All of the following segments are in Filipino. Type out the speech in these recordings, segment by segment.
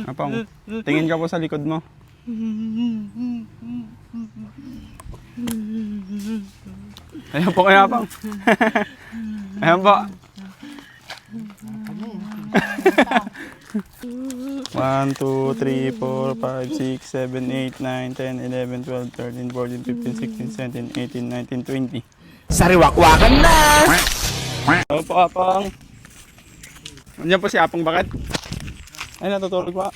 Apang, tingin ka po sa likod mo. Ayan po kaya, Apang. Ayan po. 1, 2, 3, 4, 5, 6, 7, 8, 9, 10, 11, 12, 13, 14, 15, 16, 17, 18, 19, 20. Sariwakwakan na! Opo, Apang. Nandiyan po si Apang bakit? Ay, natutulog pa.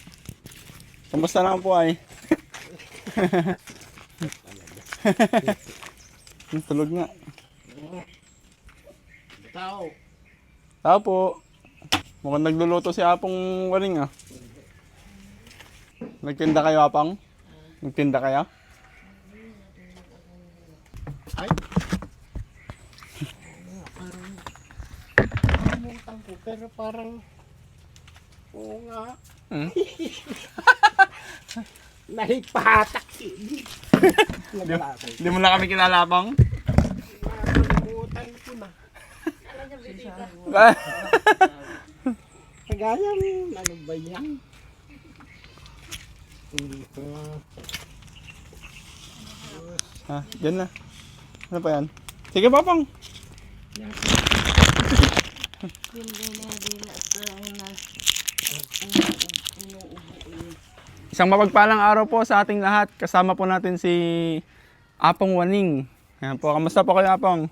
Kamusta naman po ay? Tulog nga. Tao. Tao po. Mukhang nagluluto si Apong waring ah. Nagtinda kayo, Apang? Nagtinda kayo? Ay. Parang ko, pero parang oo nga. Hmm? Nahipatak. Hindi mo na kami kilala, Apang? Nakalimutan ko na. Kagayang ano ba yan? Ha, dyan na. Ano pa yan? Sige, Papang. Isang mapagpalang araw po sa ating lahat. Kasama po natin si Apong Waning. Ayan po, kamusta po kayo, Apong?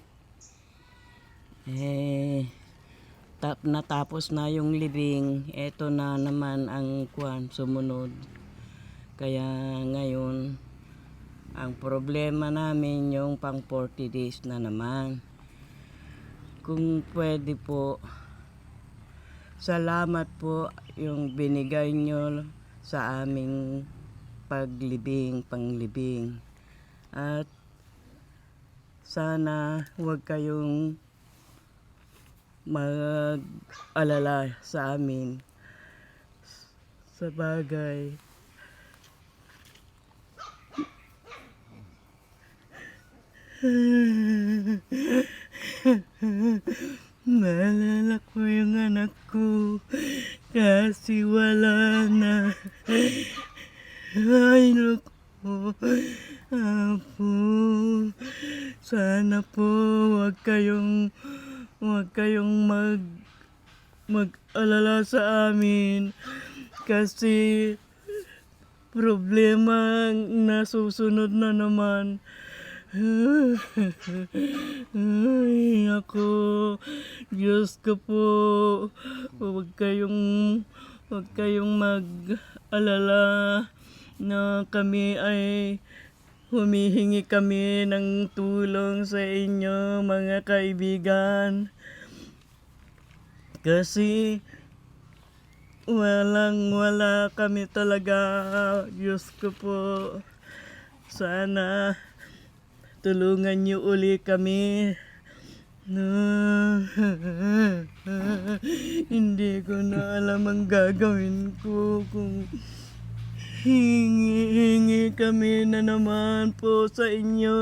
Natapos na yung libing, eto na naman ang sumunod. Kaya ngayon, ang problema namin yung pang 40 days na naman. Kung pwede po, salamat po yung binigay nyo sa aming panglibing. At sana huwag kayong mag-alala sa amin sa bagay. Naalala ko yung anak ko kasi wala na. Ay, naku. Apo, sana po huwag kayong mag-alala sa amin kasi problema na susunod na naman. Ay, ako, Diyos ko po, huwag kayong mag-alala na kami ay humihingi kami ng tulong sa inyo, mga kaibigan. Kasi wala kami talaga. Diyos ko po, sana tulungan niyo uli kami. Hindi ko na alam ang gagawin ko kung hingi kami na naman po sa inyo.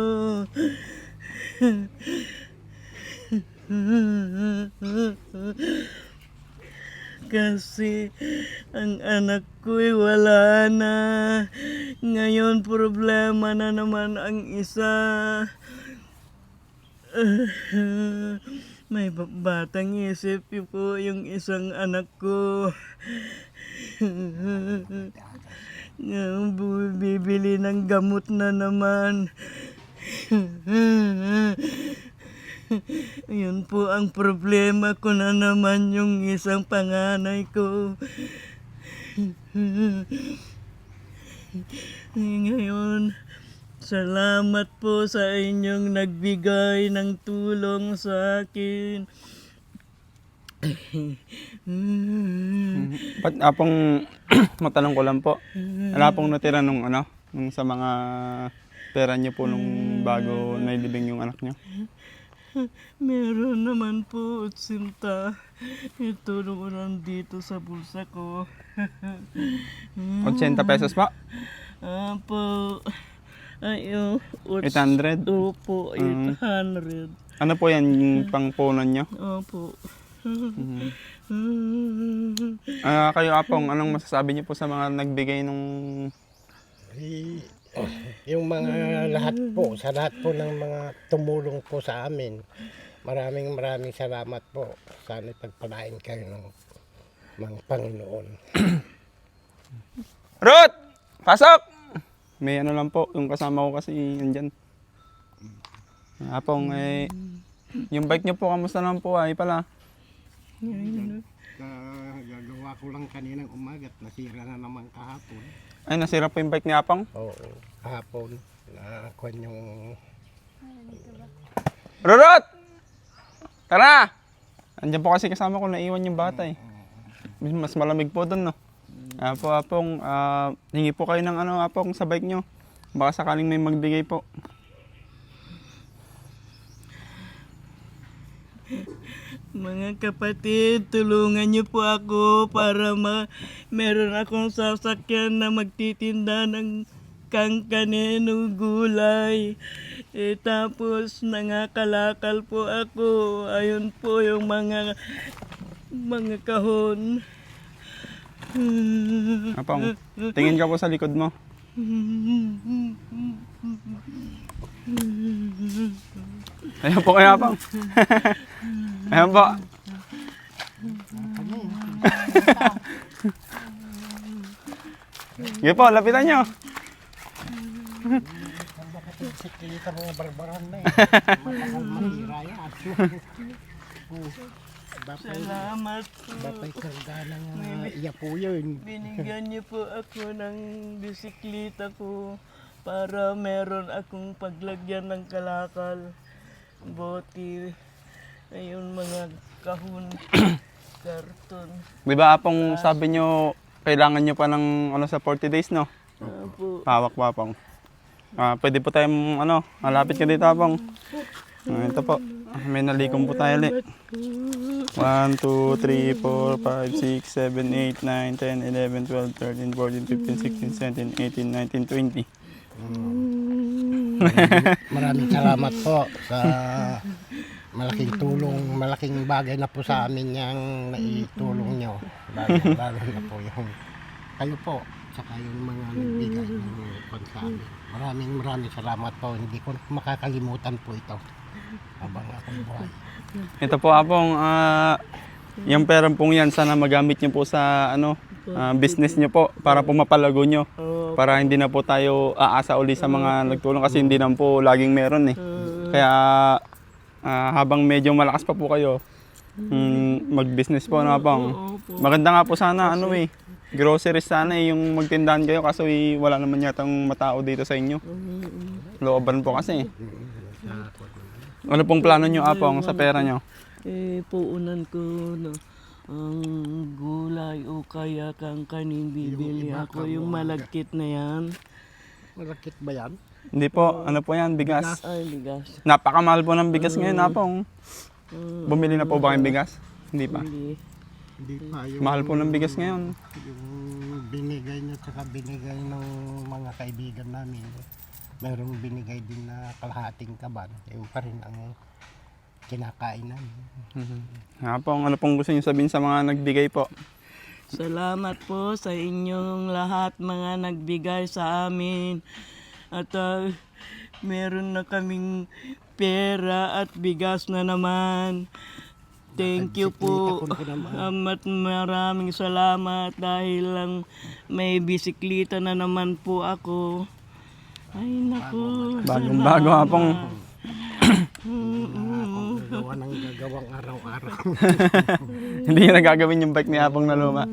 Kasi ang anak ko'y wala na. Ngayon problema na naman ang isa. May batang isip po yung isang anak ko. Bibili ng gamot na naman. Yun po ang problema ko na naman yung isang panganay ko. Ngayon, salamat po sa inyong nagbigay ng tulong sa akin. Ba't Apong, matanong ko lang po. Wala pong natira nung sa mga pera niyo po nung bago nailibing yung anak niyo? Meron naman po, Utsinta. Ito nung nandito sa bulsa ko. 80 pesos pa? Po. Ay, 800? Opo, 800. Ano po yan, yung pangpunan niyo? Opo. Kayo Apong, anong masasabi niyo po sa mga nagbigay nung... Yung mga lahat po, sa lahat po ng mga tumulong po sa amin, maraming salamat po. Sana pagpalain kayo ng mga Panginoon. Ruth! Pasok! May ano lang po, yung kasama ko kasi andyan. Apong, yung bike niyo po, kamusta naman po ay pala? Gagawa ko lang kaninang umaga at nasira na naman kahapon. Ay, nasira po yung bike ni Apong? Oo, kahapon. Nakuha yung... Rurot! Tara! Andyan po kasi kasama ko, naiwan yung bata eh. Mas malamig po doon, no? Apong, hingi po kayo ng ano, Apong, sa bike nyo. Baka sakaling may magbigay po. Mga kapatid, tulungan niyo po ako para meron akong sasakyan na magtitinda ng kangkanin o gulay. Tapos nangakalakal po ako. Ayun po yung mga kahon. Apong, tingin ka po sa likod mo. Ayan po kaya Apong. Ayan po. Sige po, lapitan nyo. Kita mga barbaran na eh. Matagal mahira yan. Salamat po. Bapay karga ng iya po yun. Binigyan niyo po ako ng bisikleta ko para meron akong paglagyan ng kalakal, bote, ayun mga kahon, karton. Di ba Apong, sabi nyo, kailangan nyo pa ng ano, sa 40 days, no? Opo. Hawak pa Apong. Pwede po tayong ano, malapit ka dito Apong. Ito po, may nalikom po tayo ulit. 1, 2, 3, 4, 5, 6, 7, 8, 9, 10, 11, 12, 13, 14, 15, 16, 17, 18, 19, 20. Maraming salamat po sa malaking tulong, malaking bagay na po sa amin yung naitulong nyo. Lalo na po yung kayo po, saka yung mga nagbigay ng kwan sa amin. Maraming salamat po. Hindi ko makakalimutan po ito habang ako'y buhay. Ito po Apong, yung perang pong yan, sana magamit nyo po sa ano, business nyo po para po mapalago nyo. Para hindi na po tayo aasa uli sa mga nagtulong kasi hindi na po laging meron eh. Kaya habang medyo malakas pa po kayo, mag-business po na Apong. Maganda nga po sana ano eh, groceries sana eh, yung magtindahan kayo kaso wala naman yatang matao dito sa inyo. Looban po kasi. Ano pong plano nyo Apong sa pera nyo? Puunan ko no, ang gulay o kaya kangkanin bibili ako yung malagkit na yan. Malakit ba yan? Hindi po, ano po yan, bigas. Ay, bigas. Napakamahal po ng bigas ngayon Apong. Bumili na po ba kayong bigas? Hindi pa. Hindi. Hindi pa. Yung, Mahal po ng bigas ngayon. yung binigay nyo at binigay ng mga kaibigan namin. Mayroong binigay din na kalahating kaban. Yung pa rin ang kinakain namin. Apong, ano pong gusto niyo sabihin sa mga nagbigay po? Salamat po sa inyong lahat mga nagbigay sa amin. At meron na kaming pera at bigas na naman. Thank you po. At maraming salamat dahil lang may bisikleta na naman po ako. Ay naku. Bagong-bago Apong. Gagawa ng gagawang araw-araw. Hindi niya nagagawin yung bike ni Apong na luma.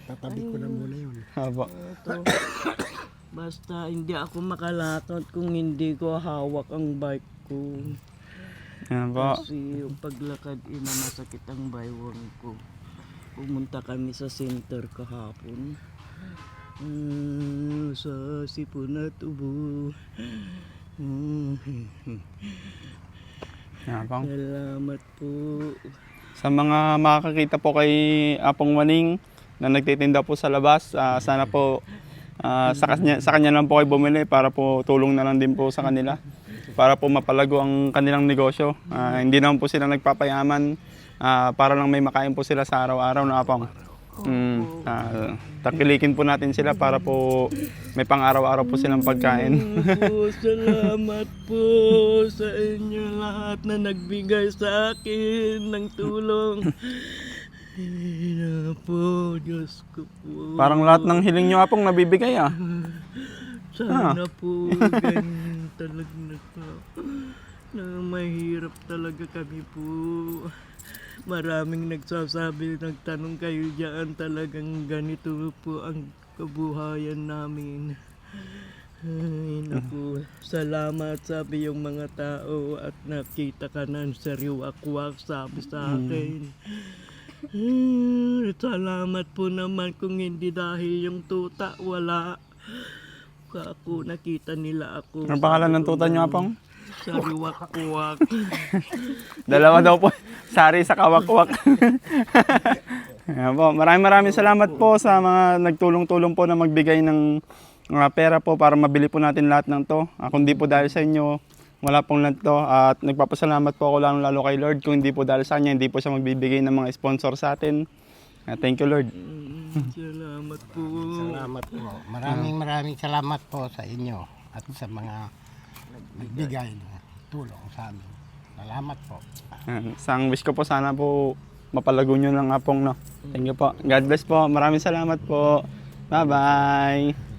Tatabi ko na muna yun. Apo. Basta hindi ako makalakad kung hindi ko hawak ang bike ko. Yan po. Kasi yung paglakad masakit ang baywang ko. Pumunta kami sa center kahapon. Sa sipon at ubo. Yan po. Salamat po. Sa mga makakakita po kay Apong Waning na nagtitinda po sa labas, sana po sa kanya lang po kayo bumili para po tulong na lang din po sa kanila. para po mapalago ang kanilang negosyo. Hindi naman po sila nagpapayaman para lang may makain po sila sa araw-araw na Apong. Takilikin po natin sila para po may pang-araw-araw po silang pagkain. Po, salamat po sa inyo lahat na nagbigay sa akin ng tulong. Hindi na po, Diyos ko po. Parang lahat ng hiling nyo Apong nabibigay Sana po ganyan talaga na mahirap talaga kami po. Maraming nagsasabi, nagtanong kayo diyan, talagang ganito po ang kabuhayan namin. Ay, naku, salamat sabi yung mga tao at nakita ka ng sariwakwak sabi sa akin. Salamat po naman kung hindi dahil yung tuta, wala. Ako, nakita nila ako. Anong pangalan ng tuta nyo Apong? Sariwakwak. Dalawa daw po. Sari sa kawakwak. Ayan po. Maraming salamat po sa mga nagtulong-tulong po na magbigay ng mga pera po para mabili po natin lahat ng to. Kung di po dahil sa inyo, wala pong lahat to. At nagpapasalamat po ako lalo kay Lord. Kung hindi po dahil sa kanya, hindi po siya magbibigay ng mga sponsor sa atin. Thank you Lord. Salamat po. Salamat po. Maraming salamat po sa inyo at sa mga nagbigay ng tulong sa amin. Salamat po. Isang wish ko po sana po mapalago nyo ng Apong, no? Thank you po. God bless po. Maraming salamat po. Bye-bye.